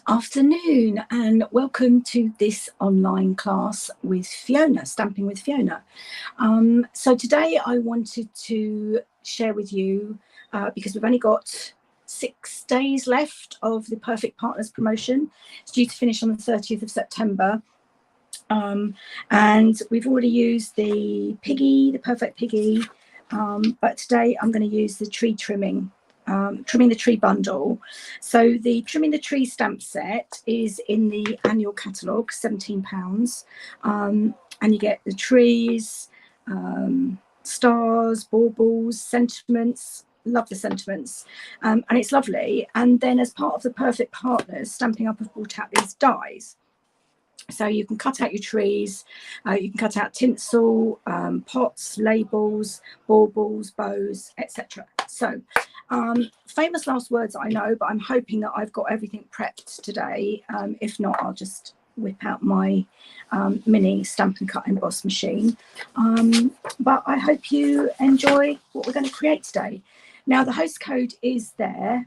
Afternoon and welcome to this online class with Fiona, Stamping with Fiona. So today I wanted to share with you, because we've only got 6 days left of the Perfect Partners promotion. It's due to finish on the 30th of September. And we've already used the Piggy, the Perfect Piggy, but today I'm going to use the tree trimming. Trimming the Tree bundle. So the Trimming the Tree stamp set is in the annual catalogue, £17, and you get the trees, stars, baubles, sentiments. Love the sentiments, and it's lovely. And then as part of the Perfect Partners, Stampin' Up have brought out these dies. So you can cut out your trees, you can cut out tinsel, pots, labels, baubles, bows, etc. So famous last words I know, but I'm hoping that I've got everything prepped today. If not, I'll just whip out my mini Stampin' Cut Emboss machine. But I hope you enjoy what we're going to create today. Now, the host code is there.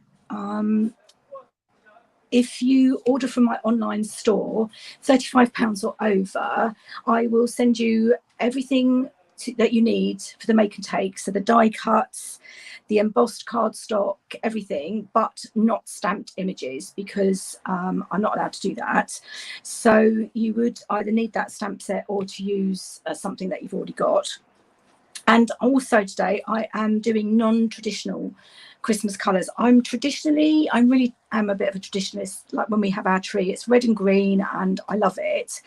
If you order from my online store, £35 or over, I will send you everything that you need for the make and take. So the die cuts, the embossed cardstock, everything, but not stamped images, because I'm not allowed to do that. So you would either need that stamp set or to use something that you've already got. And also today I am doing non-traditional Christmas colours. I really am a bit of a traditionalist. Like when we have our tree, it's red and green and I love it.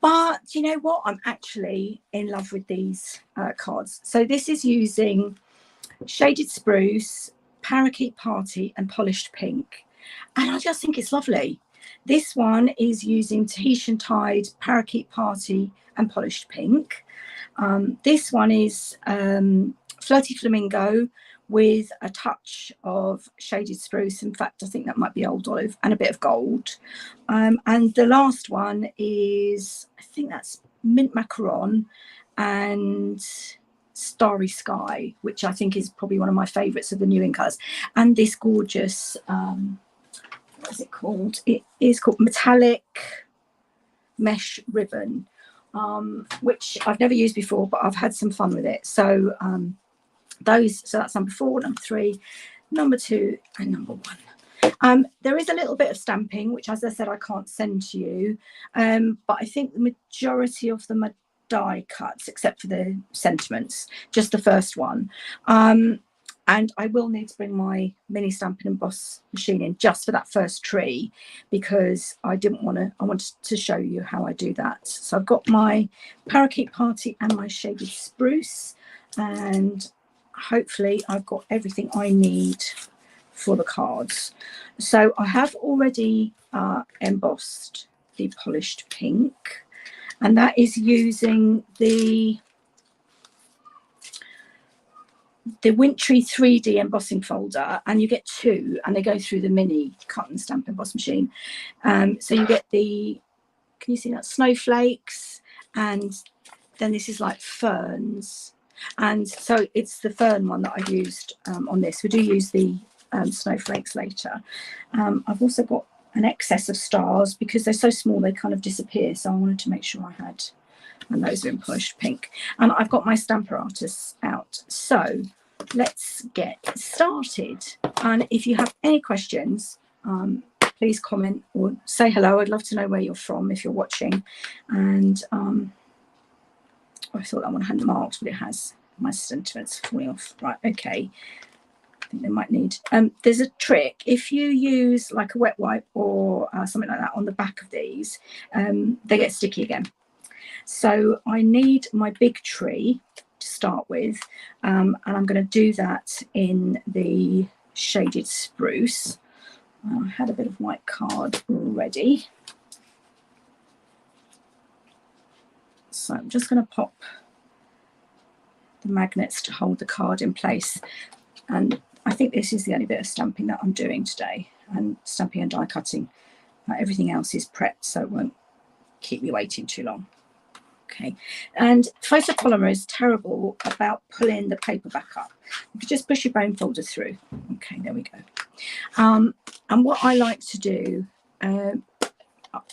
But you know what? I'm actually in love with these cards. So this is using Shaded Spruce, Parakeet Party and Polished Pink. And I just think it's lovely. This one is using Tahitian Tide, Parakeet Party and Polished Pink. This one is Flirty Flamingo with a touch of Shaded Spruce. In fact, I think that might be Old Olive and a bit of gold. And the last one is, I think that's Mint Macaron and Starry Sky, which I think is probably one of my favourites of the new in colours. And this gorgeous, what is it called? It is called Metallic Mesh Ribbon. Which I've never used before, but I've had some fun with it. So so that's number 4, number 3, number 2 and number 1. There is a little bit of stamping, which, as I said, I can't send to you, but I think the majority of them are die cuts, except for the sentiments, just the first one. And I will need to bring my mini Stampin' Emboss machine in just for that first tree, because I wanted to show you how I do that. So I've got my Parakeet Party and my Shaded Spruce, and hopefully I've got everything I need for the cards. So I have already embossed the Polished Pink, and that is using the Wintry 3D embossing folder, and you get 2 and they go through the mini cut and stamp emboss machine. So you get the, can you see that, snowflakes, and then this is like ferns, and so it's the fern one that I used on this. We do use the snowflakes later. I've also got an excess of stars because they're so small they kind of disappear, so I wanted to make sure I had, and those are in Polished Pink. And I've got my Stamparatus out. So let's get started. And if you have any questions, please comment or say hello. I'd love to know where you're from if you're watching. And I thought that one hadn't marked, but it has. My sentiments falling off. Right, okay. I think they might need, there's a trick. If you use like a wet wipe or something like that on the back of these, they get sticky again. So I need my big tree to start with, and I'm going to do that in the Shaded Spruce. I had a bit of white card ready, so I'm just going to pop the magnets to hold the card in place. And I think this is the only bit of stamping that I'm doing today, and stamping and die cutting. Everything else is prepped, so it won't keep me waiting too long. Okay, and photopolymer is terrible about pulling the paper back up. You could just push your bone folder through. Okay, there we go. And what I like to do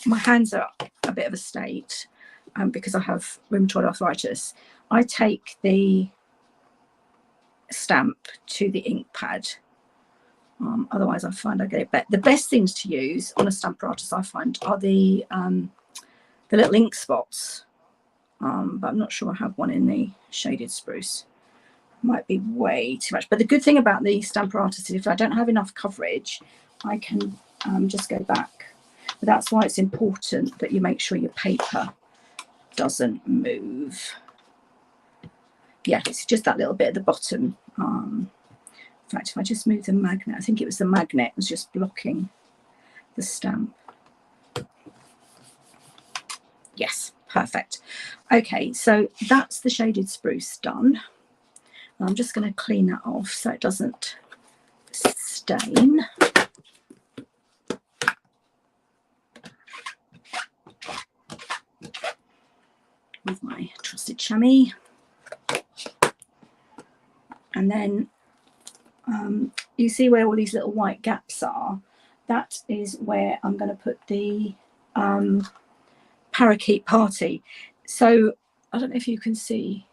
my hands are a bit of a state because I have rheumatoid arthritis. I take the stamp to the ink pad. Otherwise, I find I get it better. The best things to use on a Stamparatus, I find, are the little ink spots. But I'm not sure I have one in the shaded spruce. Might be way too much. But the good thing about the Stamparatus is if I don't have enough coverage, I can just go back. But that's why it's important that you make sure your paper doesn't move. Yeah, it's just that little bit at the bottom. In fact, if I just move the magnet, I think it was the magnet was just blocking the stamp. Yes, perfect. Okay, so that's the shaded spruce done. I'm just going to clean that off so it doesn't stain. With my trusted chamois. And then you see where all these little white gaps are? That is where I'm going to put the parakeet party. So I don't know if you can see,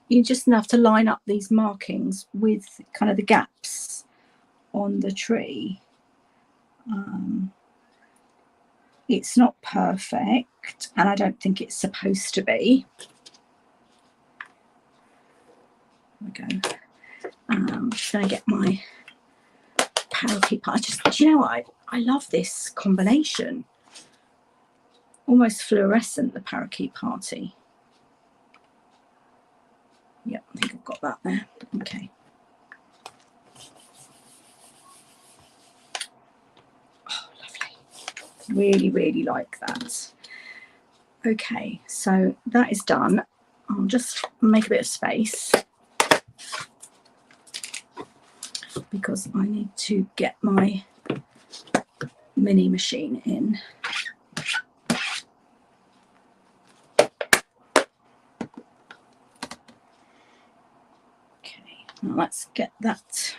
you just have to line up these markings with kind of the gaps on the tree. It's not perfect, and I don't think it's supposed to be. There we go. I'm just going to get my parakeet party. Do you know what? I love this combination. Almost fluorescent, the parakeet party. Yep, I think I've got that there. Okay. Oh, lovely. Really, really like that. Okay, so that is done. I'll just make a bit of space because I need to get my mini machine in. Now let's get that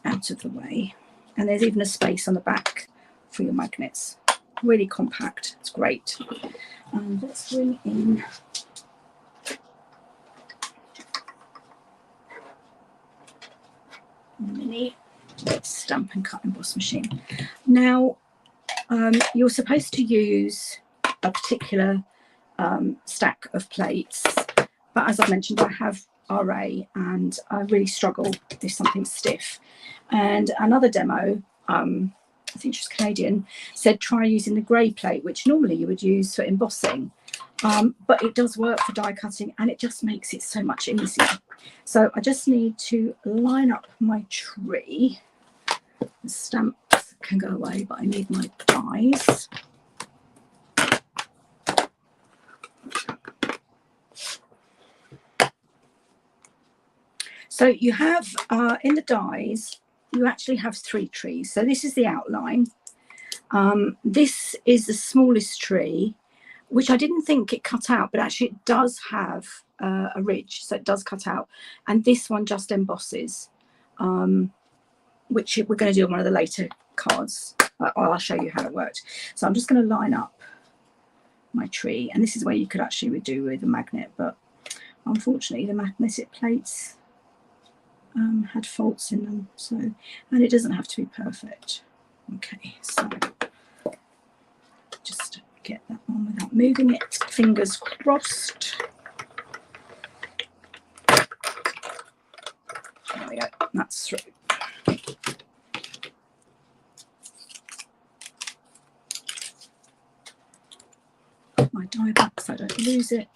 out of the way. And there's even a space on the back for your magnets. Really compact, it's great. And let's bring in mini stamp and cut emboss machine. Now, you're supposed to use a particular stack of plates. But as I've mentioned, I have RA and I really struggle if something's stiff. And another demo, I think she's Canadian, said try using the grey plate, which normally you would use for embossing. But it does work for die cutting and it just makes it so much easier. So I just need to line up my tree. The stamps can go away, but I need my dies. So you have, in the dies, you actually have 3 trees. So this is the outline. This is the smallest tree, which I didn't think it cut out, but actually it does have a ridge, so it does cut out. And this one just embosses, which we're going to do on one of the later cards. I'll show you how it worked. So I'm just going to line up my tree. And this is where you could actually redo with a magnet, but unfortunately the magnetic plates had faults in them, so, and it doesn't have to be perfect. Okay, so just get that on without moving it, fingers crossed. There we go, that's through. Put my die back so I don't lose it.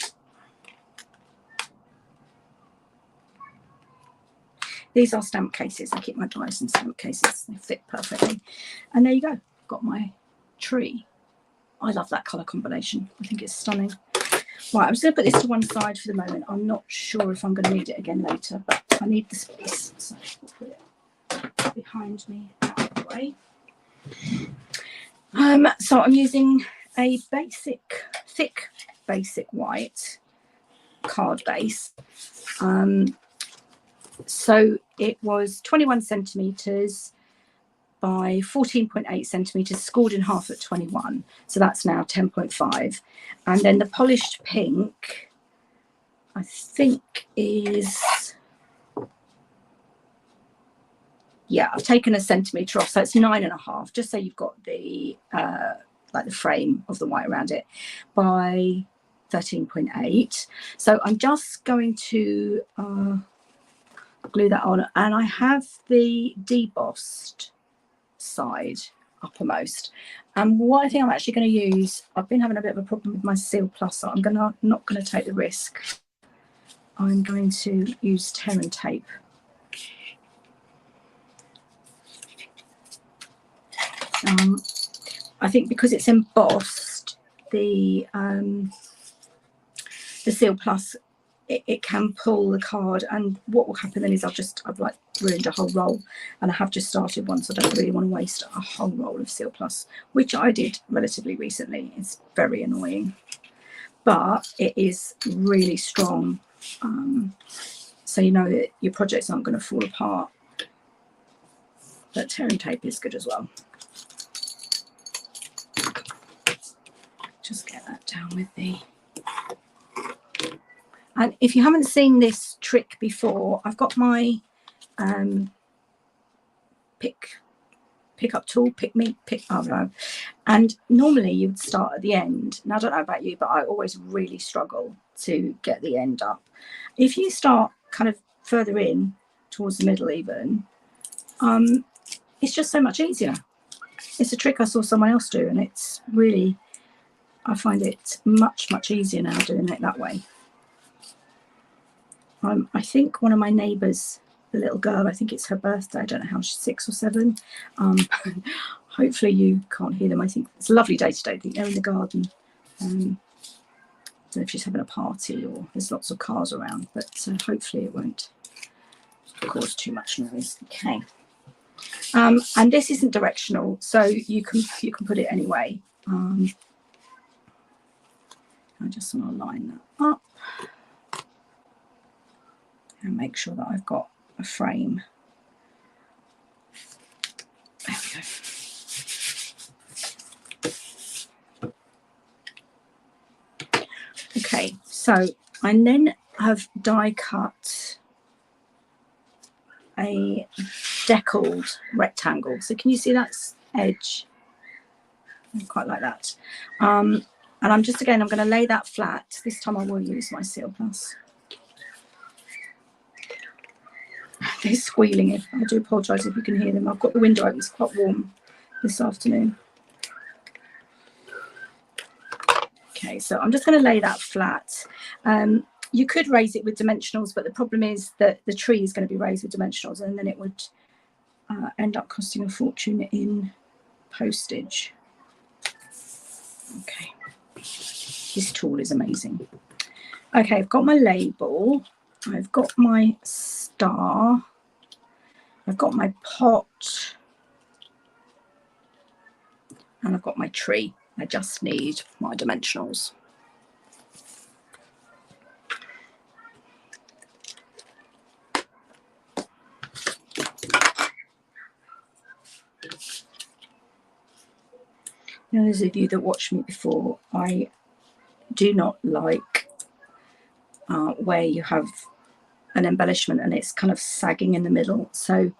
These are stamp cases. I keep my dies in stamp cases. They fit perfectly. And there you go. Got my tree. I love that colour combination. I think it's stunning. Right, I'm just going to put this to one side for the moment. I'm not sure if I'm going to need it again later, but I need the space. So I'll put it behind me out of the way. So I'm using a basic, thick basic white card base. So it was 21 centimetres by 14.8 centimetres, scored in half at 21. So that's now 10.5. And then the polished pink, I think is, yeah, I've taken a centimetre off, so it's 9.5, just so you've got the like the frame of the white around it, by 13.8. So I'm just going to glue that on, and I have the debossed side uppermost. And what I think I'm actually going to use, I've been having a bit of a problem with my Seal Plus, so I'm not going to take the risk. I'm going to use Tear and Tape. I think because it's embossed, the Seal Plus, it can pull the card, and what will happen then is I've like ruined a whole roll, and I have just started one, so I don't really want to waste a whole roll of Seal Plus, which I did relatively recently. It's very annoying, but it is really strong, so you know that your projects aren't going to fall apart. But Tear and Tape is good as well. Just get that down with the... And if you haven't seen this trick before, I've got my pick up tool, and normally you would start at the end. Now I don't know about you, but I always really struggle to get the end up. If you start kind of further in towards the middle even, it's just so much easier. It's a trick I saw someone else do, and it's really, I find it much easier now doing it that way. I think one of my neighbours, the little girl, I think it's her birthday, I don't know how, she's 6 or 7. Hopefully you can't hear them. I think it's a lovely day today. I think they're in the garden. I don't know if she's having a party or there's lots of cars around, but hopefully it won't cause too much noise. Okay. And this isn't directional, so you can put it anyway. I just want to line that up and make sure that I've got a frame. There we go. Okay, so I then have die cut a deckled rectangle. So can you see that edge? I quite like that. And I'm going to lay that flat. This time I will use my Seal Plus. They're squealing. I do apologise if you can hear them. I've got the window open. It's quite warm this afternoon. Okay, so I'm just going to lay that flat. You could raise it with dimensionals, but the problem is that the tree is going to be raised with dimensionals, and then it would end up costing a fortune in postage. Okay, this tool is amazing. Okay, I've got my label. I've got my star. I've got my pot. And I've got my tree. I just need my dimensionals. Now, those of you that watched me before, I do not like where you have an embellishment and it's kind of sagging in the middle. So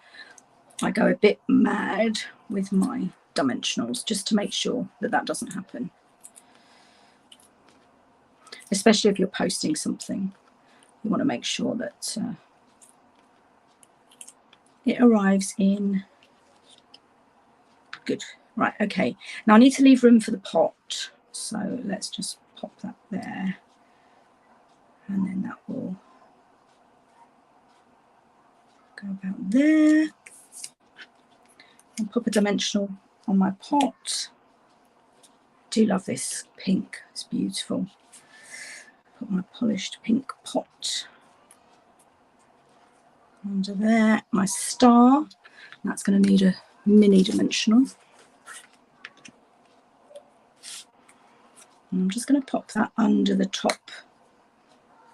I go a bit mad with my dimensionals just to make sure that that doesn't happen. Especially if you're posting something, you want to make sure that it arrives in good. Right, okay. Now I need to leave room for the pot. So let's just pop that there. And then that will go about there. I'll pop a dimensional on my pot. I do love this pink, it's beautiful. Put my polished pink pot under there. My star, that's going to need a mini dimensional. And I'm just going to pop that under the top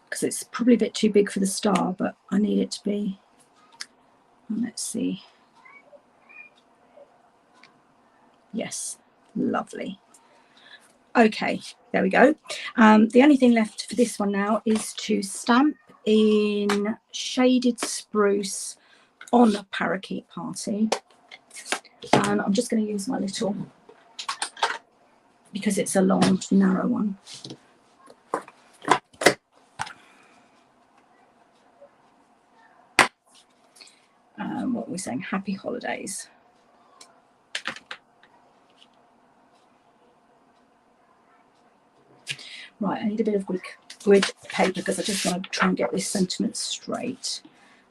because it's probably a bit too big for the star, but I need it to be, let's see. Yes, lovely. Okay, there we go. The only thing left for this one now is to stamp in Shaded Spruce on a Parakeet Party. And I'm just going to use my little, because it's a long, narrow one. What are we saying? Happy holidays. Right, I need a bit of grid paper because I just want to try and get this sentiment straight.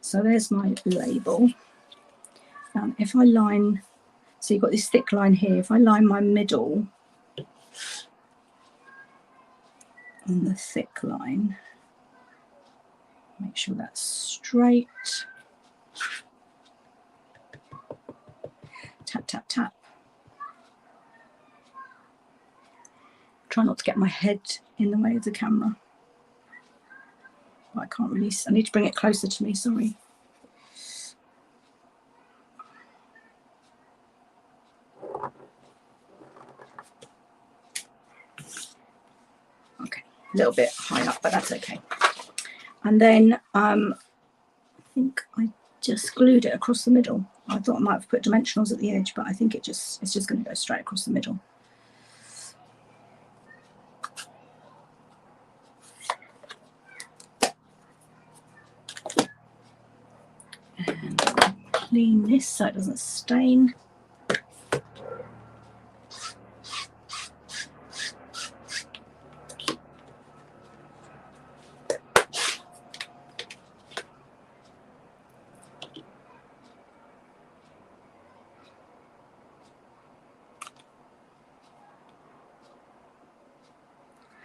So there's my label. If I line, so you've got this thick line here, if I line my middle on the thick line, make sure that's straight. Tap, tap, tap. Try not to get my head in the way of the camera. I can't really, I need to bring it closer to me, sorry. Okay, a little bit high up, but that's okay. And then I think I just glued it across the middle. I thought I might have put dimensionals at the edge, but I think it's just going to go straight across the middle. And clean this so it doesn't stain.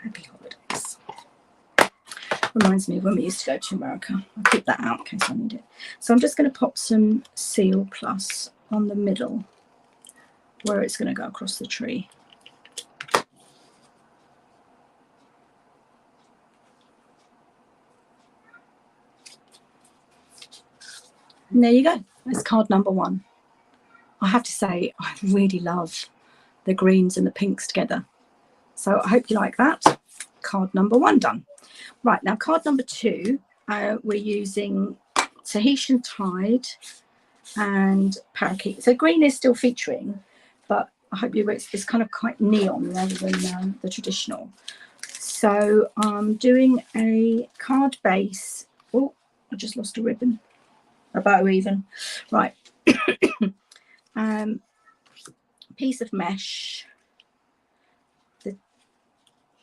Happy holidays. Reminds me of when we used to go to America. I'll keep that out in case I need it. So I'm just going to pop some Seal Plus on the middle where it's going to go across the tree. And there you go. That's card number 1. I have to say, I really love the greens and the pinks together. So I hope you like that. Card number 1 done. Right, now card number 2, we're using Tahitian Tide and Parakeet. So green is still featuring, but I hope it's kind of quite neon rather than the traditional. So I'm doing a card base. Oh, I just lost a ribbon. A bow even. Right. Piece of mesh, the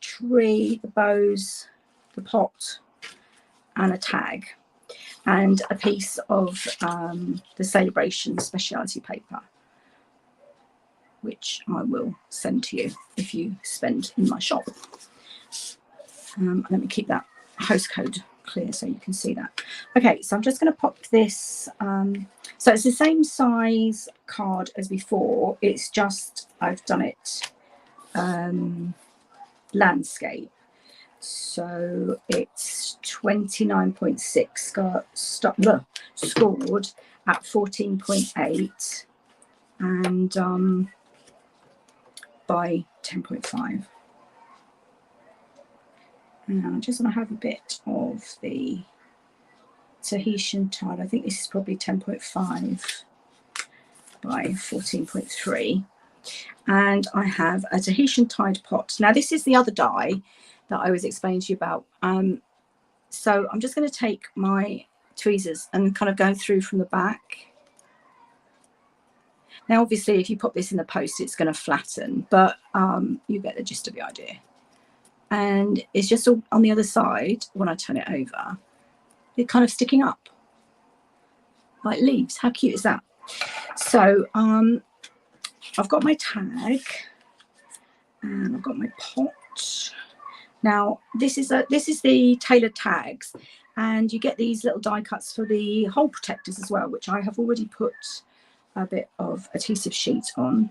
tree, the bows, the pot, and a tag, and a piece of the Celebration speciality paper, which I will send to you if you spend in my shop. Let me keep that host code clear so you can see that. Okay, so I'm just going to pop this. So it's the same size card as before. It's just I've done it landscape. So it's 29.6 scored at 14.8 and by 10.5. And I just want to have a bit of the Tahitian Tide. I think this is probably 10.5 by 14.3. And I have a Tahitian Tide pot. Now this is the other die that I was explaining to you about. So I'm just going to take my tweezers and kind of go through from the back. Now obviously if you pop this in the post it's going to flatten, but you get the gist of the idea. And it's just all on the other side when I turn it over, it's kind of sticking up like leaves. How cute is that? So I've got my tag and I've got my pot. Now this is the tailored tags, and you get these little die cuts for the hole protectors as well, which I have already put a bit of adhesive sheet on.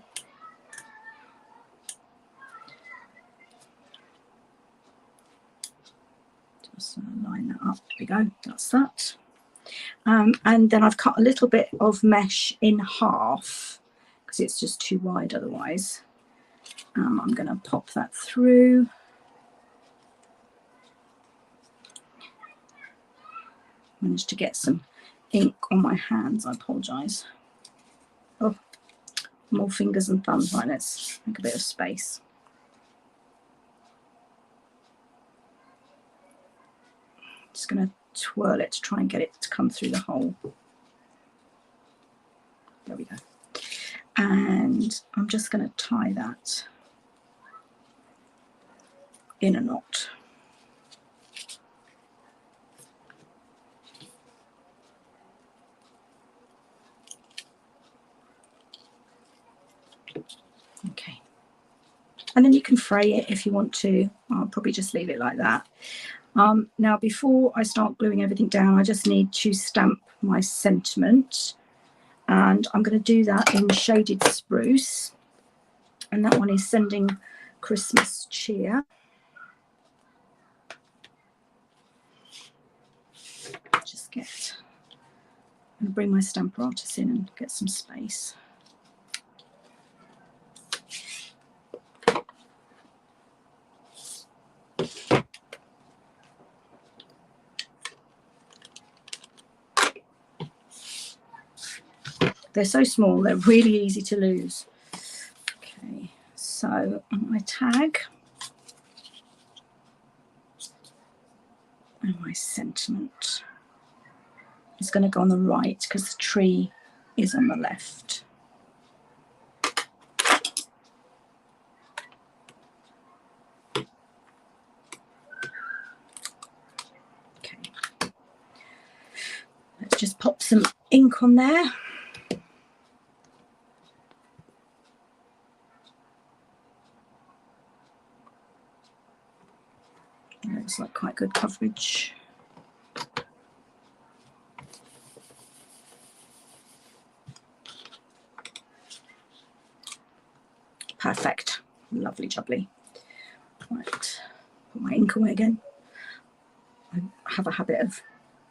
Just line that up. There we go. That's that. And then I've cut a little bit of mesh in half because it's just too wide otherwise. I'm going to pop that through. Managed to get some ink on my hands. I apologise. Oh, more fingers and thumbs. Right, let's make a bit of space. Just going to twirl it to try and get it to come through the hole. There we go. And I'm just going to tie that in a knot. Okay. And then you can fray it if you want to. I'll probably just leave it like that. Now, before I start gluing everything down, I just need to stamp my sentiment. And I'm going to do that in Shaded Spruce. And that one is Sending Christmas Cheer. Just get, I'm going to bring my Stamparatus in and get some space. They're so small, they're really easy to lose. Okay, so my tag and my sentiment is going to go on the right because the tree is on the left. Okay, let's just pop some ink on there. Looks like quite good coverage. Perfect. Lovely jubbly. Right, put my ink away again. I have a habit of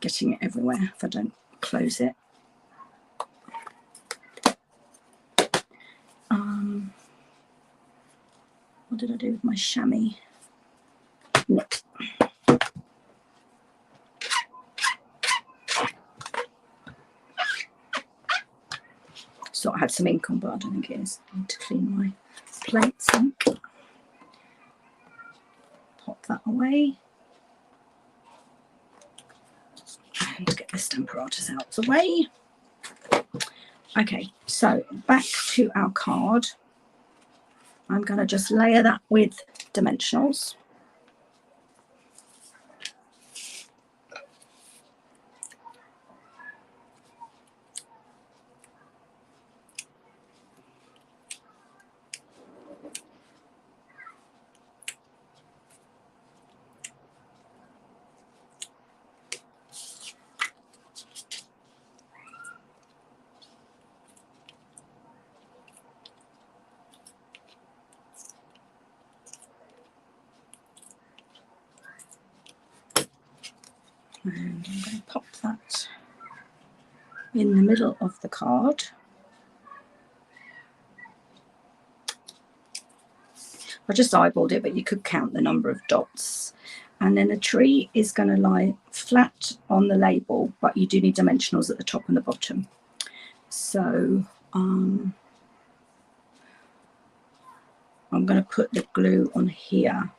getting it everywhere if I don't close it. What did I do with my chamois? No. So I had some ink on, but I don't think it is. I need to clean my plates ink. Pop that away. And get the Stamparatus out of the way. Okay, so back to our card. I'm going to just layer that with dimensionals. And I'm going to pop that in the middle of the card. I just eyeballed it, but you could count the number of dots. And then the tree is going to lie flat on the label, but you do need dimensionals at the top and the bottom. So I'm going to put the glue on here.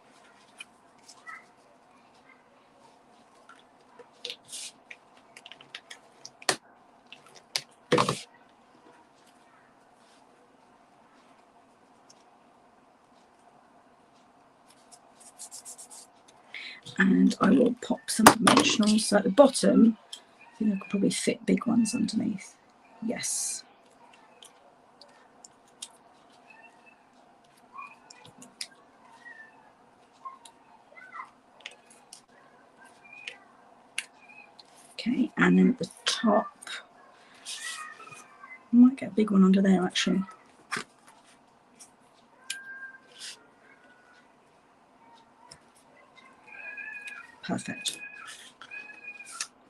And I will pop some dimensionals. So at the bottom, I think I could probably fit big ones underneath. Yes. Okay, and then at the top, I might get a big one under there actually. Perfect.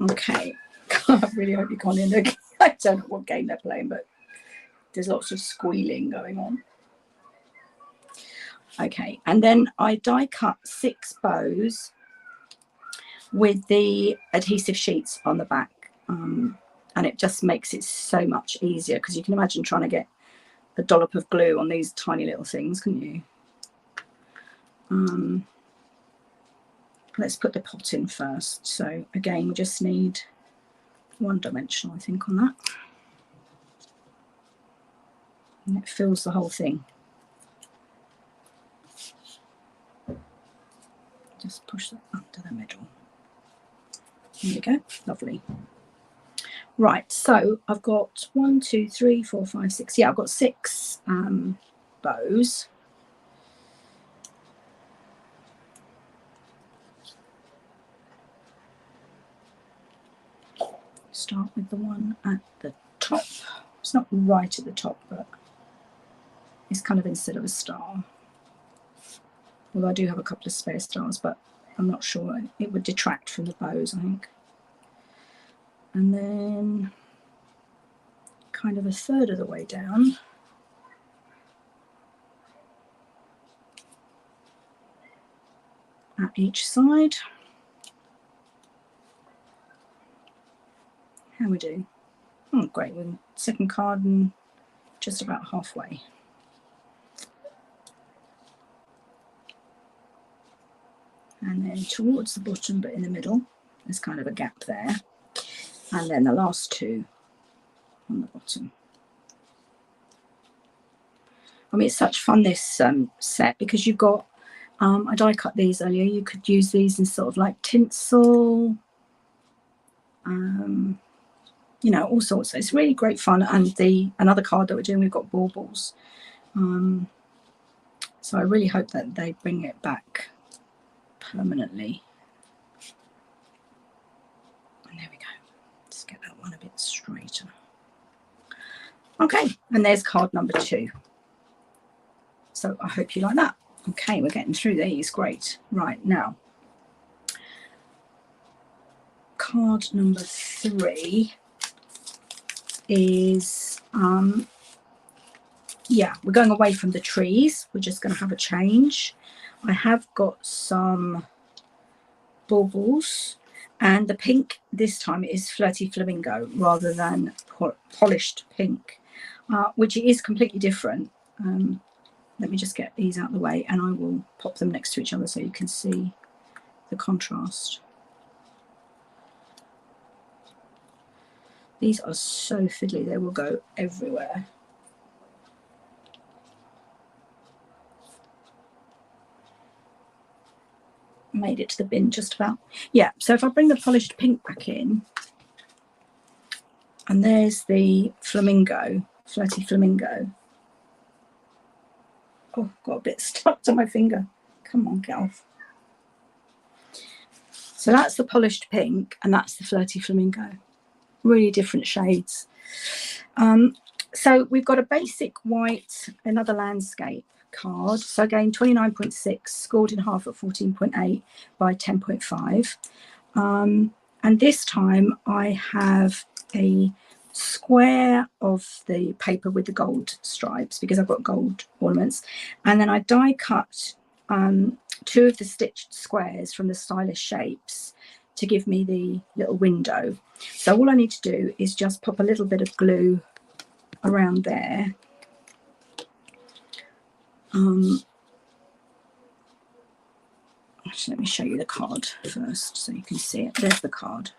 Okay. I really hope you can't hear. I don't know what game they're playing, but There's lots of squealing going on. Okay, and then I die cut 6 bows with the adhesive sheets on the back, and it just makes it so much easier, because you can imagine trying to get a dollop of glue on these tiny little things, couldn't you? Let's put the pot in first. So again, we just need 1 dimensional, I think, on that, and it fills the whole thing. Just push that under the middle. There we go, lovely. Right, so I've got 1, 2, 3, 4, 5, 6. Yeah, I've got 6 bows. Start with the one at the top. It's not right at the top, but it's kind of instead of a star. Although I do have a couple of spare stars, but I'm not sure. It would detract from the bows, I think. And then kind of a third of the way down, at each side. How we do? Oh, great. We're second card and just about halfway. And then towards the bottom, but in the middle, there's kind of a gap there. And then the last 2 on the bottom. I mean, it's such fun, this set, because you've got, I die cut these earlier. You could use these in sort of like tinsel, you know, all sorts. It's really great fun. And another card that we're doing, we've got baubles. So I really hope that they bring it back permanently. And there we go. Just get that one a bit straighter. Okay, and there's card number 2. So I hope you like that. Okay, we're getting through these. Great. Right, now card number 3 is yeah, we're going away from the trees. We're just going to have a change. I have got some baubles, and the pink this time is Flirty Flamingo rather than polished pink, which is completely different. Let me just get these out of the way, and I will pop them next to each other so you can see the contrast. These are so fiddly, they will go everywhere. Made it to the bin just about. Yeah, so if I bring the polished pink back in, and there's the flamingo, Flirty Flamingo. Oh, got a bit stuck to my finger. Come on, get off. So that's the polished pink, and that's the Flirty Flamingo. Really different shades. So we've got a basic white, another landscape card. So again, 29.6, scored in half at 14.8 by 10.5. And this time I have a square of the paper with the gold stripes, because I've got gold ornaments. And then I die cut 2 of the stitched squares from the Stylish Shapes to give me the little window. So all I need to do is just pop a little bit of glue around there. Actually, let me show you the card first so you can see it. There's the card.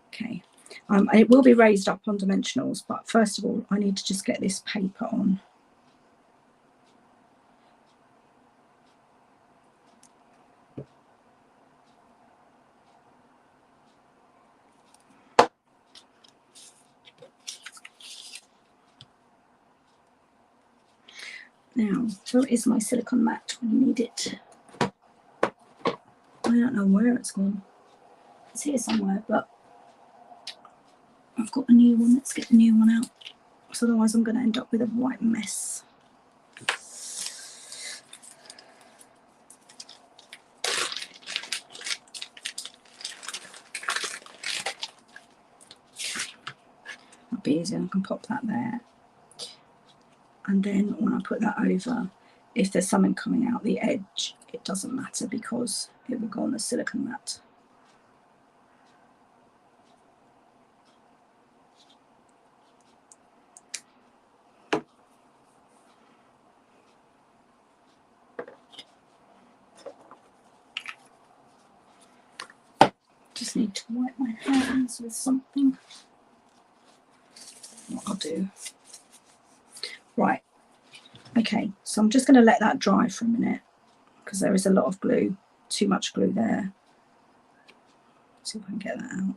Okay. And it will be raised up on dimensionals, but first of all, I need to just get this paper on. Now, where is my silicone mat when you need it? I don't know where it's gone. It's here somewhere, but I've got a new one. Let's get the new one out. So otherwise I'm going to end up with a white mess. That'll be easier. I can pop that there. And then when I put that over, if there's something coming out the edge, it doesn't matter because it will go on the silicone mat. Just need to wipe my hands with something. What I'll do. Right. Okay, so I'm just going to let that dry for a minute because there is a lot of glue, too much glue there. Let's see if I can get that out.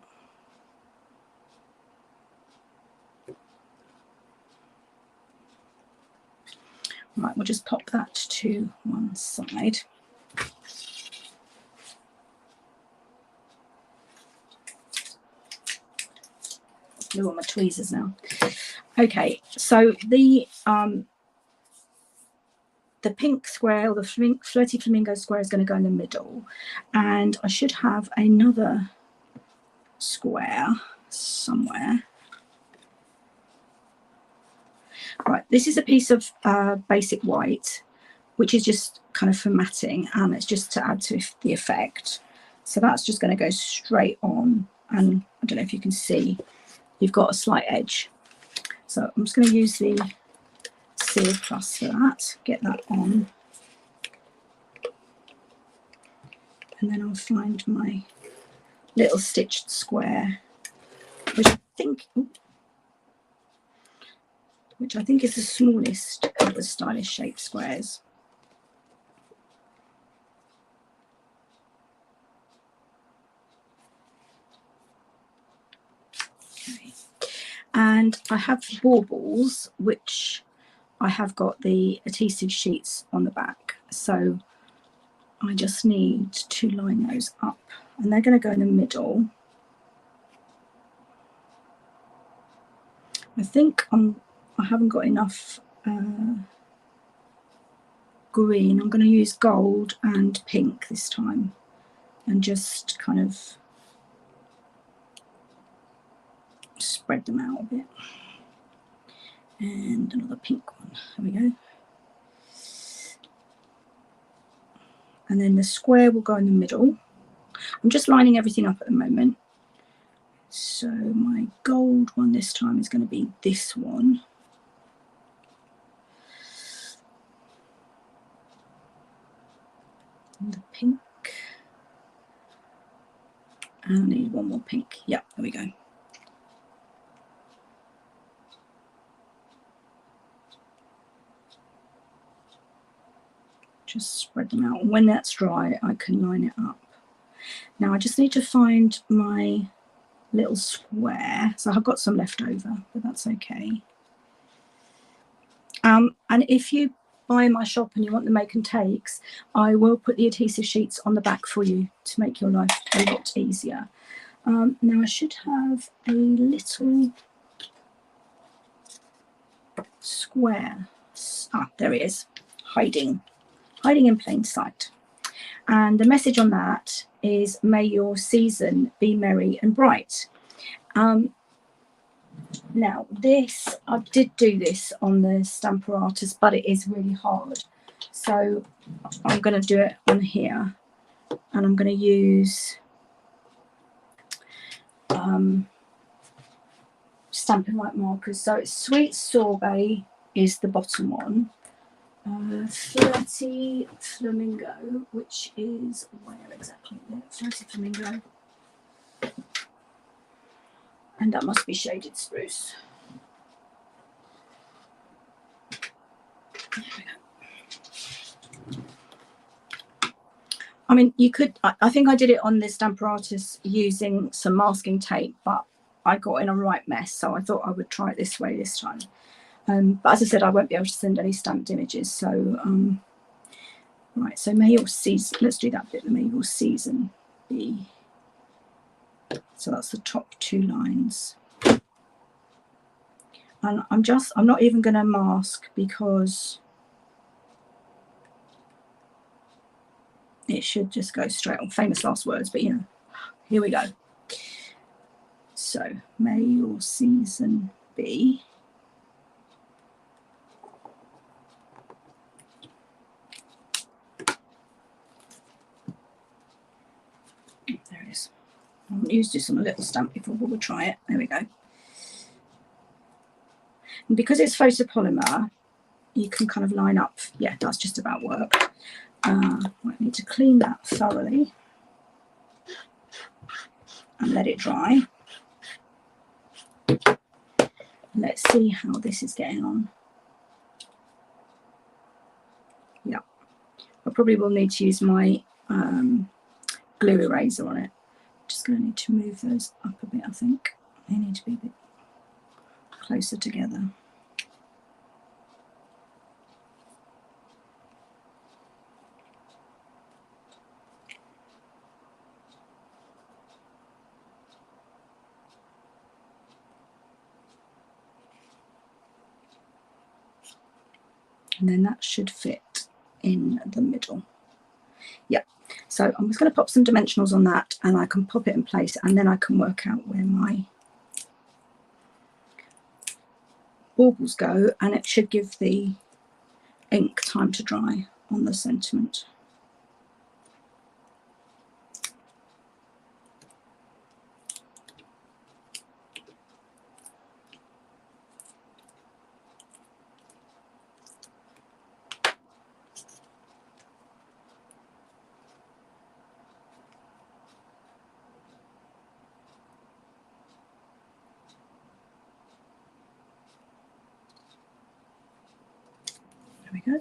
Right, we'll just pop that to one side. Glue on my tweezers now. Okay, so the pink square, or the Flirty Flamingo square, is going to go in the middle, and I should have another square somewhere. Right, this is a piece of basic white, which is just kind of for matting, and it's just to add to the effect. So that's just going to go straight on, and I don't know if you can see, you've got a slight edge. So I'm just going to use the Seal Plus for that, get that on, and then I'll find my little stitched square, which I think is the smallest of the Stylish Shape squares. Okay. And I have baubles, which I have got the adhesive sheets on the back, so I just need to line those up, and they're going to go in the middle. I think I haven't got enough green. I'm going to use gold and pink this time, and just kind of spread them out a bit. And another pink one. There we go. And then the square will go in the middle. I'm just lining everything up at the moment. So my gold one this time is going to be this one. And the pink. And I need one more pink. Yep, there we go. Just spread them out. When that's dry, I can line it up. Now I just need to find my little square. So I've got some left over, but that's okay. And if you buy in my shop and you want the make and takes, I will put the adhesive sheets on the back for you to make your life a lot easier. Now I should have a little square. Ah, there it is, hiding in plain sight. And the message on that is, may your season be merry and bright. Now this, I did do this on the Stamparatus, but it is really hard. So I'm going to do it on here, and I'm going to use Stampin' White markers. So it's Sweet Sorbet is the bottom one. Flirty Flamingo, which is where exactly? Flirty Flamingo, and that must be Shaded Spruce. There we go. I mean, you could, I think I did it on this Stamparatus using some masking tape, but I got in a right mess, so I thought I would try it this way this time. But as I said, I won't be able to send any stamped images. So, right, so may your season, let's do that bit, may your season be. So that's the top two lines. And I'm not even going to mask because it should just go straight on. Famous last words, but you know, here we go. So, may your season be. I'll use this on a little stamp before we'll try it. There we go. And because it's photopolymer, you can kind of line up. Yeah, that's just about work. I need to clean that thoroughly and let it dry. Let's see how this is getting on. Yeah, I probably will need to use my glue eraser on it. Just going to need to move those up a bit, I think. They need to be a bit closer together. And then that should fit in the middle. Yeah, so I'm just going to pop some dimensionals on that, and I can pop it in place, and then I can work out where my baubles go, and it should give the ink time to dry on the sentiment. There we go.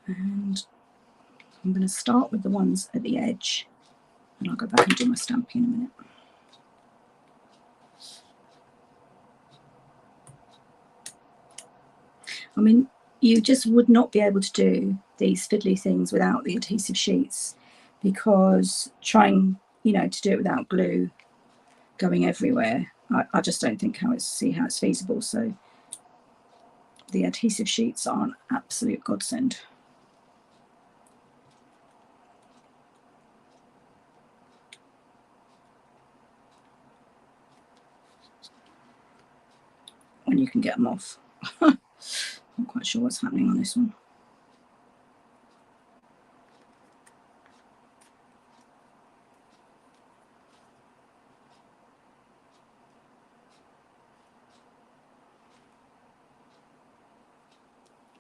And I'm going to start with the ones at the edge, and I'll go back and do my stamping in a minute. I mean, you just would not be able to do these fiddly things without the adhesive sheets, because trying, you know, to do it without glue going everywhere, I just don't think see how it's feasible. So the adhesive sheets are an absolute godsend. When you can get them off. Not quite sure what's happening on this one.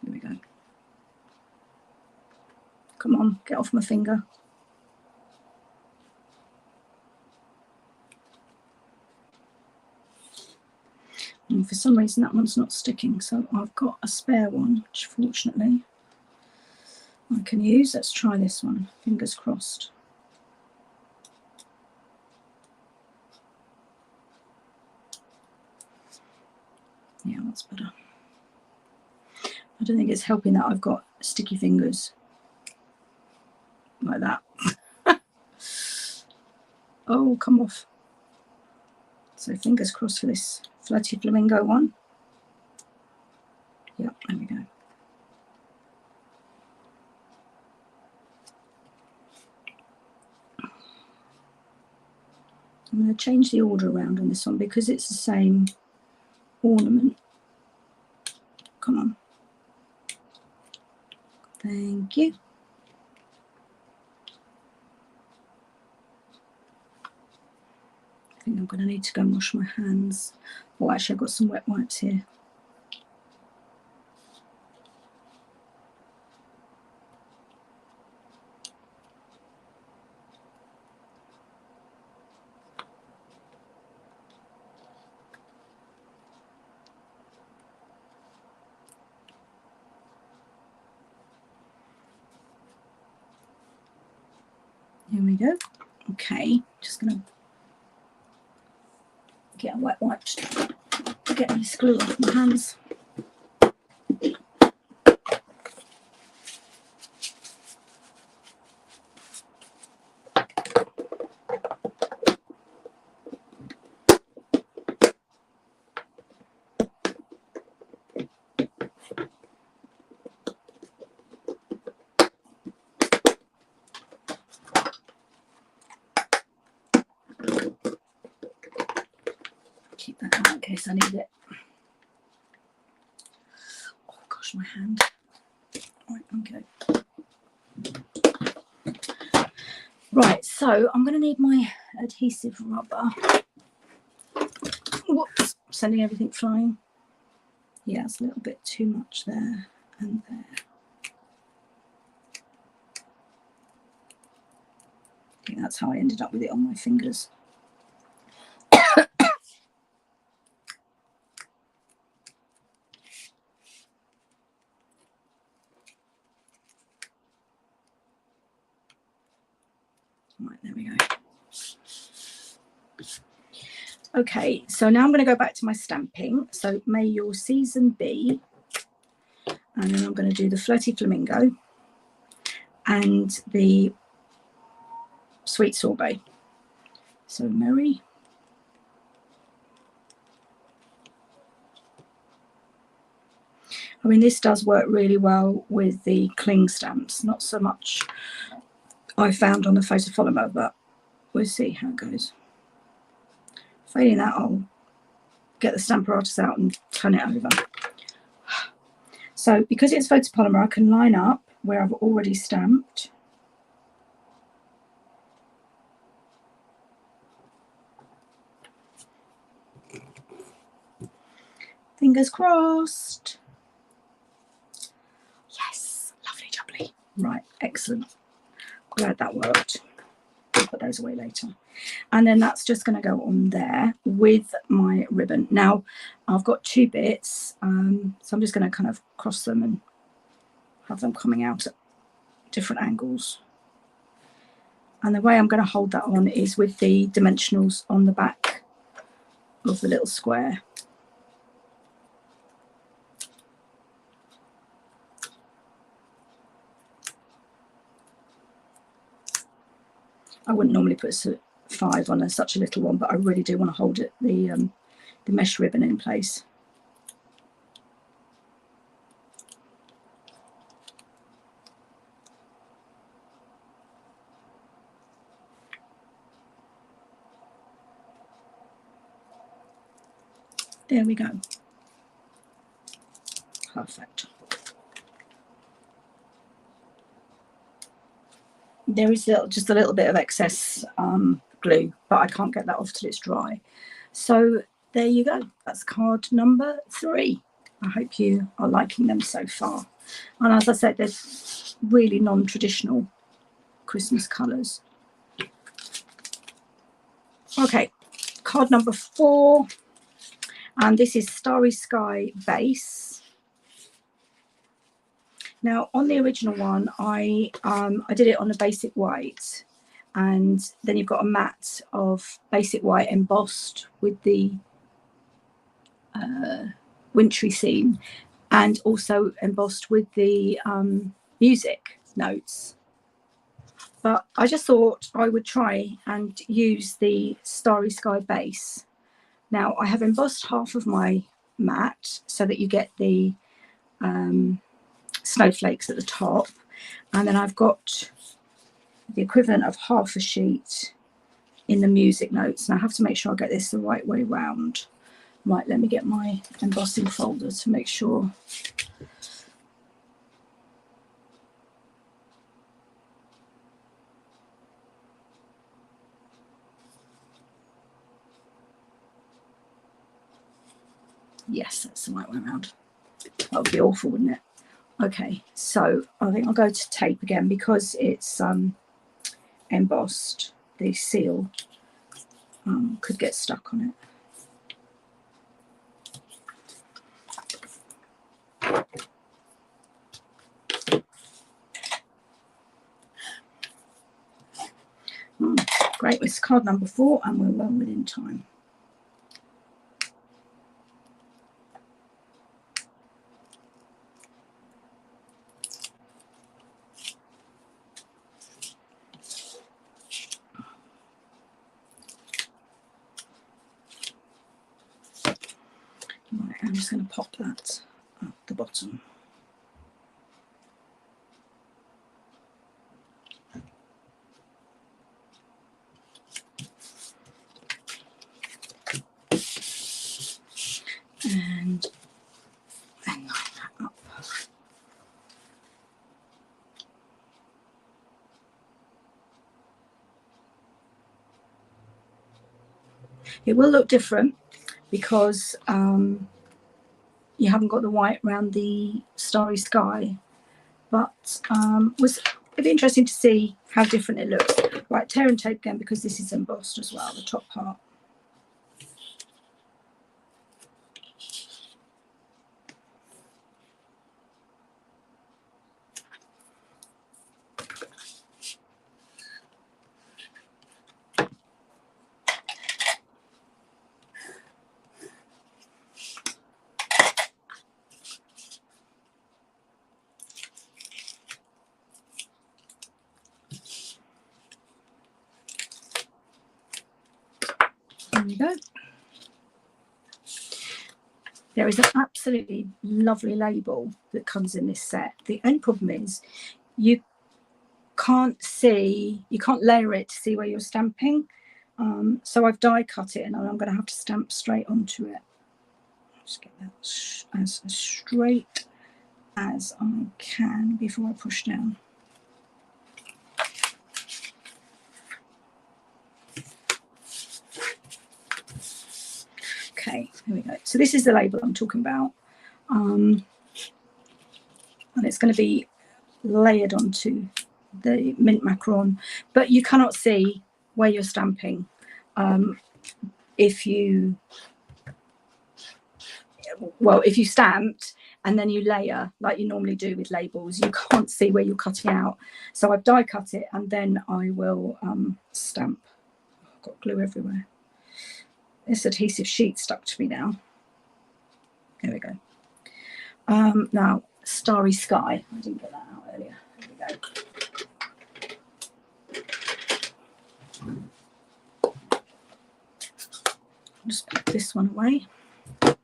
Here we go. Come on, get off my finger. And for some reason that one's not sticking, so I've got a spare one, which fortunately I can use. Let's try this one, fingers crossed. Yeah, that's better. I don't think it's helping that I've got sticky fingers like that. Oh, come off. So fingers crossed for this Floaty Flamingo one. Yep, there we go. I'm going to change the order around on this one because it's the same ornament. Come on. Thank you. I think I'm going to need to go and wash my hands. Oh, actually, I've got some wet wipes here. Here we go. Okay, just going to get a wet wipe to get this glue off my hands. Keep that out in case I need it. Oh gosh, my hand. Right, okay. Right, so I'm going to need my adhesive rubber. Whoops, sending everything flying. Yeah, it's a little bit too much there and there. I think that's how I ended up with it on my fingers. Right, there we go. Okay, so now I'm going to go back to my stamping. So may your season be, and then I'm going to do the Flirty Flamingo and the Sweet Sorbet. So Mary. I mean, this does work really well with the cling stamps. Not so much I found on the Photopolymer, but we'll see how it goes. Failing that, I'll get the Stamparatus out and turn it over. So because it's Photopolymer, I can line up where I've already stamped. Fingers crossed. Yes, lovely jubbly. Right, excellent. Glad that worked. I'll put those away later. And then that's just going to go on there with my ribbon. Now, I've got two bits, so I'm just going to kind of cross them and have them coming out at different angles. And the way I'm going to hold that on is with the dimensionals on the back of the little square. I wouldn't normally put 5 on such a little one, but I really do want to hold it, the mesh ribbon in place. There we go. Perfect. There is just a little bit of excess glue, but I can't get that off till it's dry. So there you go. That's card number 3. I hope you are liking them so far. And as I said, they're really non-traditional Christmas colours. Okay, card number 4. And this is Starry Sky Base. Now, on the original one, I did it on a basic white, and then you've got a matte of basic white embossed with the wintry theme, and also embossed with the music notes. But I just thought I would try and use the Starry Sky Base. Now, I have embossed half of my mat so that you get the snowflakes at the top, and then I've got the equivalent of half a sheet in the music notes, and I have to make sure I get this the right way round. Right, let me get my embossing folder to make sure. Yes, that's the right way around. That would be awful, wouldn't it? Okay, so I think I'll go to tape again because it's embossed. The seal could get stuck on it. Great, it's card number 4 and we're well within time. Right, I'm just going to pop that at the bottom. And then line that up. It will look different because you haven't got the white around the starry sky, but was it'd be interesting to see how different it looks. Right, tear and tape again because this is embossed as well, the top part. There we go. There is an absolutely lovely label that comes in this set. The only problem is you can't layer it to see where you're stamping. So I've die cut it and I'm going to have to stamp straight onto it. Just get that as straight as I can before I push down. Okay, here we go. So this is the label I'm talking about. And it's going to be layered onto the mint macaron, but you cannot see where you're stamping. If you stamped and then you layer like you normally do with labels, you can't see where you're cutting out. So I've die cut it and then I will stamp. I've got glue everywhere. This adhesive sheet stuck to me now. There we go. Now, starry sky. I didn't get that out earlier. There we go. I'll just put this one away. I'm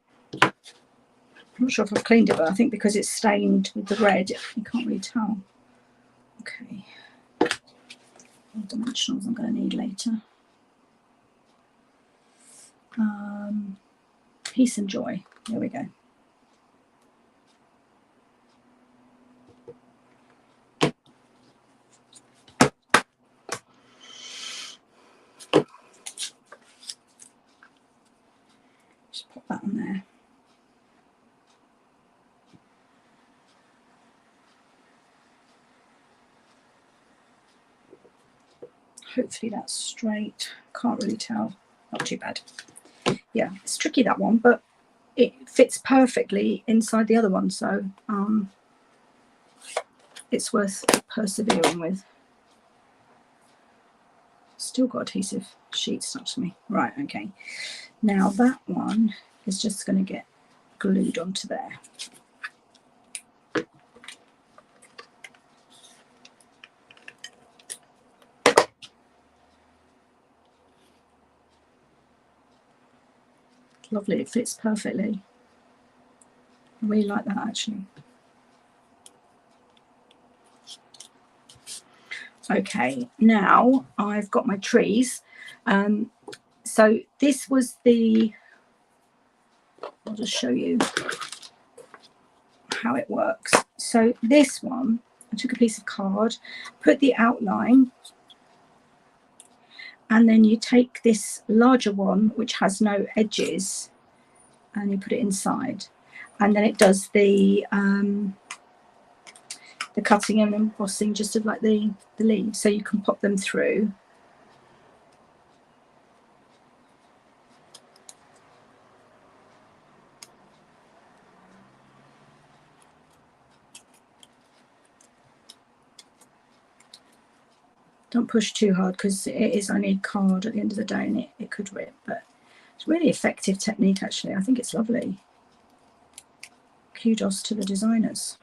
not sure if I've cleaned it, but I think because it's stained with the red, you can't really tell. Okay. More dimensionals I'm going to need later. Peace and joy. There we go. Just pop that on there. Hopefully that's straight. Can't really tell. Not too bad. Yeah, it's tricky, that one, but it fits perfectly inside the other one, so it's worth persevering with. Still got adhesive sheet stuck to me. Right, okay. Now that one is just going to get glued onto there. Lovely, it fits perfectly. I really like that actually. Okay, now I've got my trees. So this was the, I'll just show you how it works. So this one, I took a piece of card, put the outline, and then you take this larger one which has no edges and you put it inside, and then it does the cutting and embossing just of like the leaves, so you can pop them through. Don't push too hard because it is only card at the end of the day and it could rip, but it's really effective technique actually. I think it's lovely. Kudos to the designers.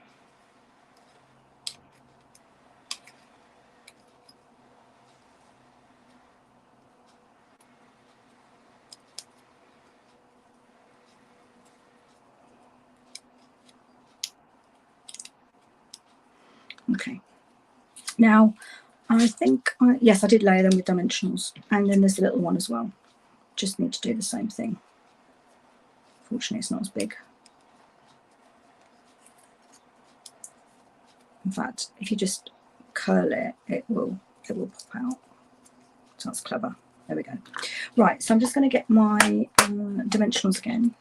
Okay, now I think, yes, I did layer them with dimensionals, and then there's a little one as well. Just need to do the same thing. Fortunately, it's not as big. In fact, if you just curl it, it will pop out. So that's clever. There we go. Right, so I'm just going to get my dimensionals again.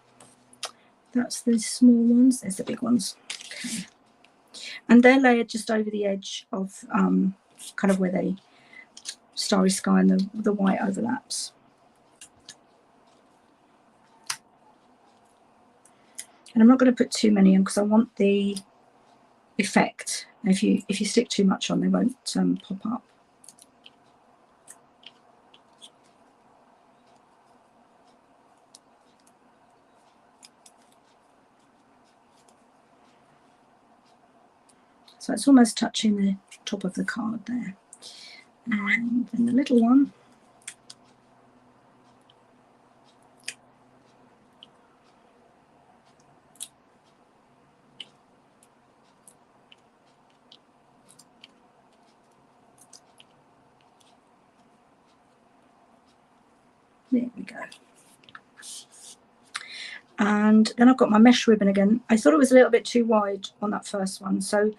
That's the small ones. There's the big ones. Okay. And they're layered just over the edge of kind of where the starry sky and the white overlaps. And I'm not going to put too many in because I want the effect. If you stick too much on, they won't pop up. So it's almost touching the top of the card there. And then the little one. There we go. And then I've got my mesh ribbon again. I thought it was a little bit too wide on that first one, so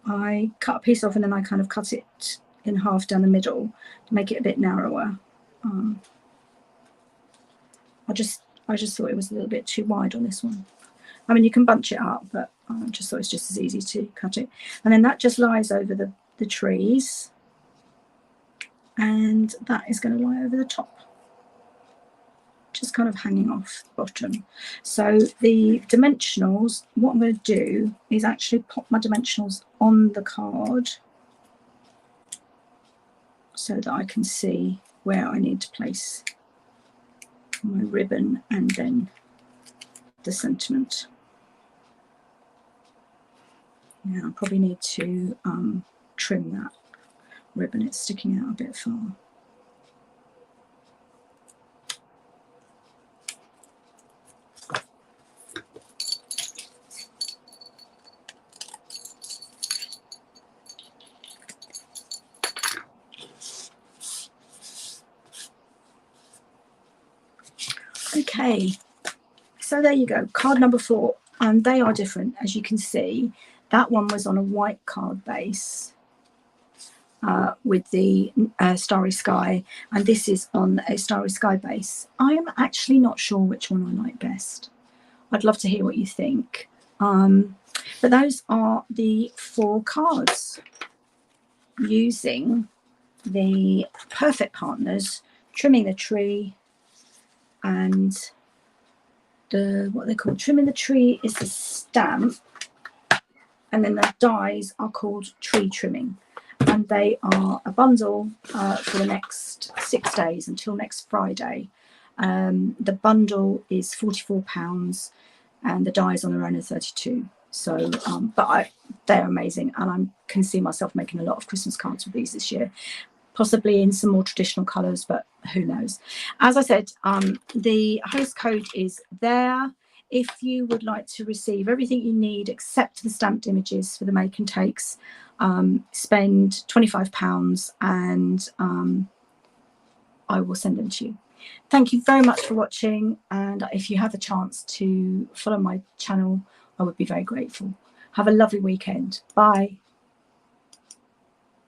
I cut a piece off and then I kind of cut it in half down the middle to make it a bit narrower. I just thought it was a little bit too wide on this one. I mean, you can bunch it up, but I just thought it's just as easy to cut it. And then that just lies over the trees, and that is going to lie over the top, just kind of hanging off the bottom. So the dimensionals, what I'm going to do is actually pop my dimensionals on the card so that I can see where I need to place my ribbon and then the sentiment. Now I probably need to trim that ribbon, it's sticking out a bit far. Okay, so there you go, card number 4, and they are different. As you can see, that one was on a white card base with the starry sky, and this is on a starry sky base. I am actually not sure which one I like best. I'd love to hear what you think. But those are the 4 cards using the Perfect Partners, Trimming the Tree, and what they call Trimming the Tree is the stamp, and then the dies are called Tree Trimming, and they are a bundle for the next 6 days until next Friday. The bundle is £44 and the dies on their own are 32. So but they're amazing, and I can see myself making a lot of Christmas cards with these this year, possibly in some more traditional colours, but who knows. As I said, the host code is there. If you would like to receive everything you need except the stamped images for the make and takes, spend £25 and I will send them to you. Thank you very much for watching, and if you have a chance to follow my channel, I would be very grateful. Have a lovely weekend. Bye.